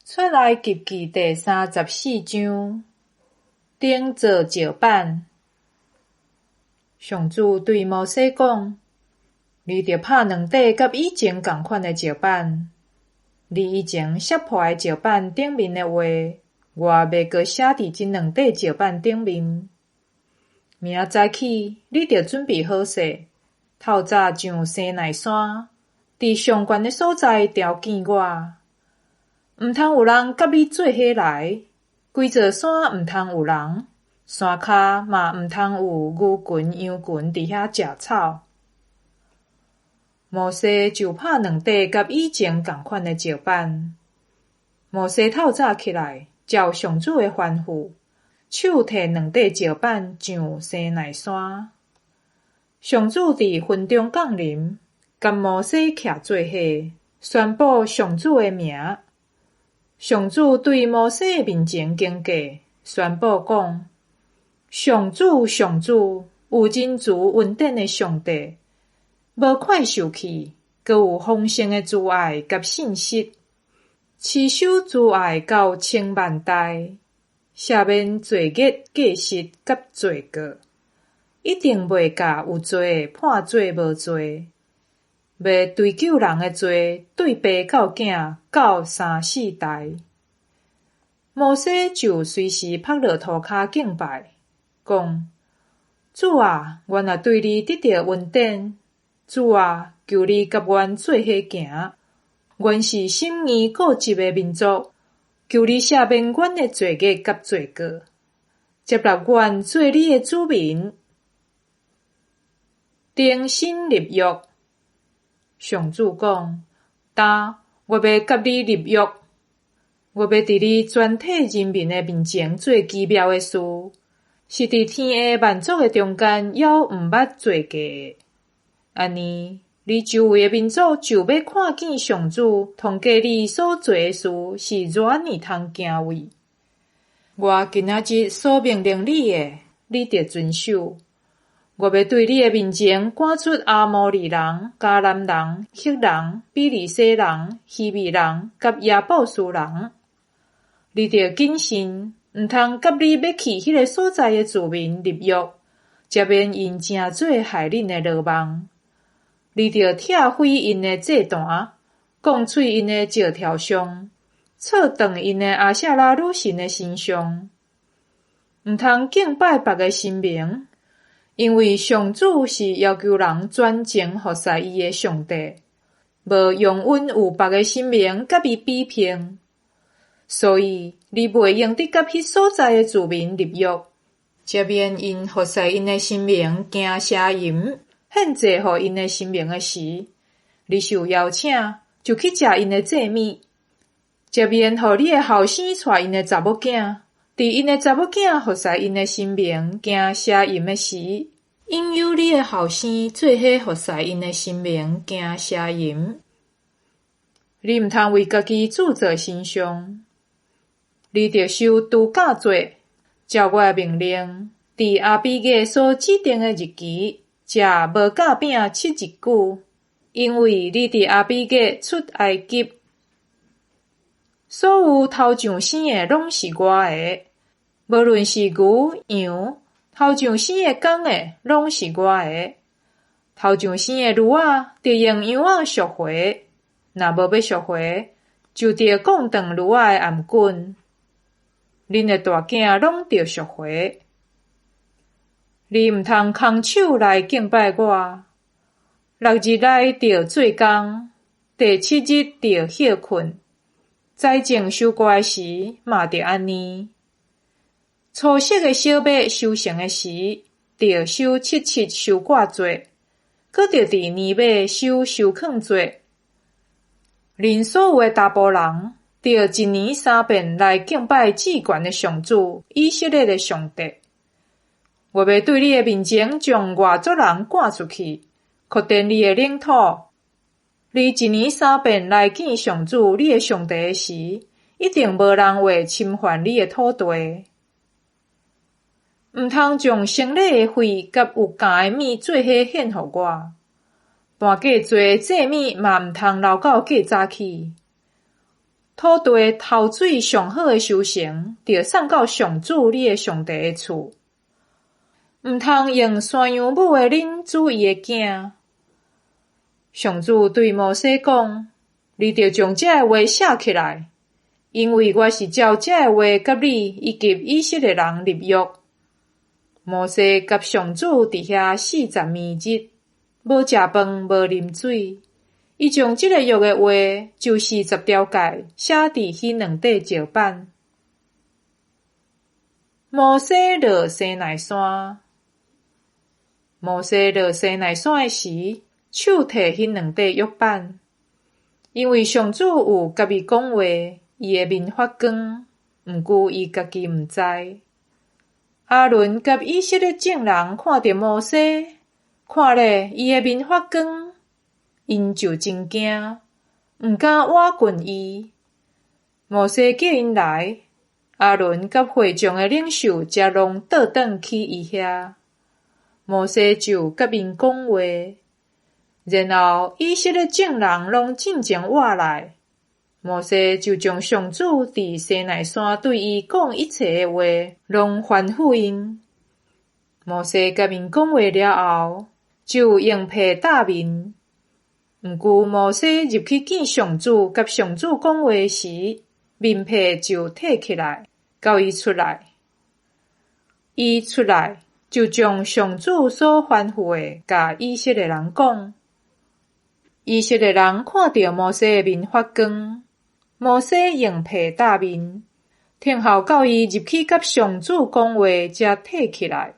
出来及记第34章，顶做石板。上主对摩西讲：你着拍两块甲以前同款的石板。你以前写破的石板顶面的话，我要阁写伫这两块石板顶面。明仔早起，你着准备好势，透早上西奈山，伫上悬的所在朝见我。毋通有人甲你做伙来，规座山毋通有人，山骹嘛毋通有牛群羊群伫遐食草。摩西就拍两块甲以前同款的石板。摩西透早起来，照上主的吩咐，手摕两块石板上西奈山。上主伫云中降临，甲摩西徛做伙，宣布上主的名。上主对摩西的面前经过，宣布讲：上主，上主，有仁慈稳定的上帝，无快受气，阁有丰盛的慈爱甲信实，持守慈爱到千万代，赦免罪孽过失甲罪过，一定袂甲有罪判做无罪，要追究人的罪，对爸到囝到3、4代。摩西就随时趴落涂骹敬拜，讲：主啊，阮也对你得到恩典。主啊，求你甲阮做伙行。阮是心义固执的民族，求你赦免阮的罪孽甲罪过，接纳阮做你的子民。订新立约。上主讲：呾，我要甲你立约，我要伫你全体人民的面前做奇妙的事，是伫天下万族的中间还毋捌做过的。安尼，你周围的民族就要看见上主通过你所做的事是偌尔通敬畏。我今仔日所命令你的，你得遵守。我要对你的面前赶出阿摩利人、迦南人、赫人、比利洗人、希米人甲亚布斯人。你得谨慎，毋通甲你要去迄个所在的子民立约，才免因诚做害恁的落网。你得拆毁因的祭坛，讲碎因的石条像，错断因的阿舍拉女神的神像。毋通敬拜别个神明，因为上主是要求人专情服侍伊的上帝，无用阮有别个神明甲伊比拼。所以，你袂用得甲迄所在的子民立约，才免因服侍因的神明惊邪淫，献祭互因的神明的时，你受邀请就去食因的祭物，才免互你的后生带因的查某囝，伫因的查某囝服侍因的神明惊邪淫的时，引诱你的后生做伙服侍因的神明惊邪淫。你毋通为家己铸造神像。你着受度假罪，照我的命令，伫阿比月所指定的日期，食无甲饼7日久，因为你伫阿比月出埃及。所有头上生的拢是我的，无论是牛羊，头上生的公的拢是我的。头上生的驴仔着用羊仔赎回，若无要赎回，就着讲断驴仔的颔棍。恁的大囝拢着赎回。你毋通空手来敬拜我。6日内着做工，第7日着歇困。栽种收割的时嘛着安尼。初熟的小麦收成的时，着守7收割节，搁着伫年尾收捆节。恁所有的查甫人，着1年3遍来敬拜至高的上主以色列的上帝。我要对你的面前将外族人赶出去，扩展你的领土。你1年3遍来见上主你的上帝的时，一定无人会侵犯你的土地。毋通将生礼的血甲有干的物做伙献互我。半价做祭物嘛毋通留到价早起。土地头水上好诶收成，着送到上主你诶上帝诶厝。毋通用山羊母诶奶煮伊诶囝。上主对摩西讲：你着将这诶话写起来，因为我是照这诶话甲你以及以色列人立约。摩西甲上主伫遐40年日，无食饭，无啉水。伊将这个约诶话，就40条诫写伫迄2块石板。摩西落西奈山，摩西落西奈山诶时，手摕迄2块约板，因为上主有甲伊讲话，伊诶面发光，毋过伊家己毋知。阿伦甲以色列众人看着摩西，看咧伊诶面发光，因就真惊，毋敢倚近伊。摩西叫因来，阿伦甲会众诶领袖才拢倒转去伊遐。摩西就甲因讲话，然后以色列众人拢进前活来。摩西就将上主伫西奈山对伊讲一切诶话，拢吩咐因。摩西甲因讲话了后，就用被搭面。毋过摩西入去见上主，甲上主讲话时，面被就褪起来，到伊出来。伊出来就将上主所吩咐诶，甲以色列人讲。以色列人看到摩西诶面发光。摩西用被搭面，听候到伊入去甲上主讲话，才褪起来。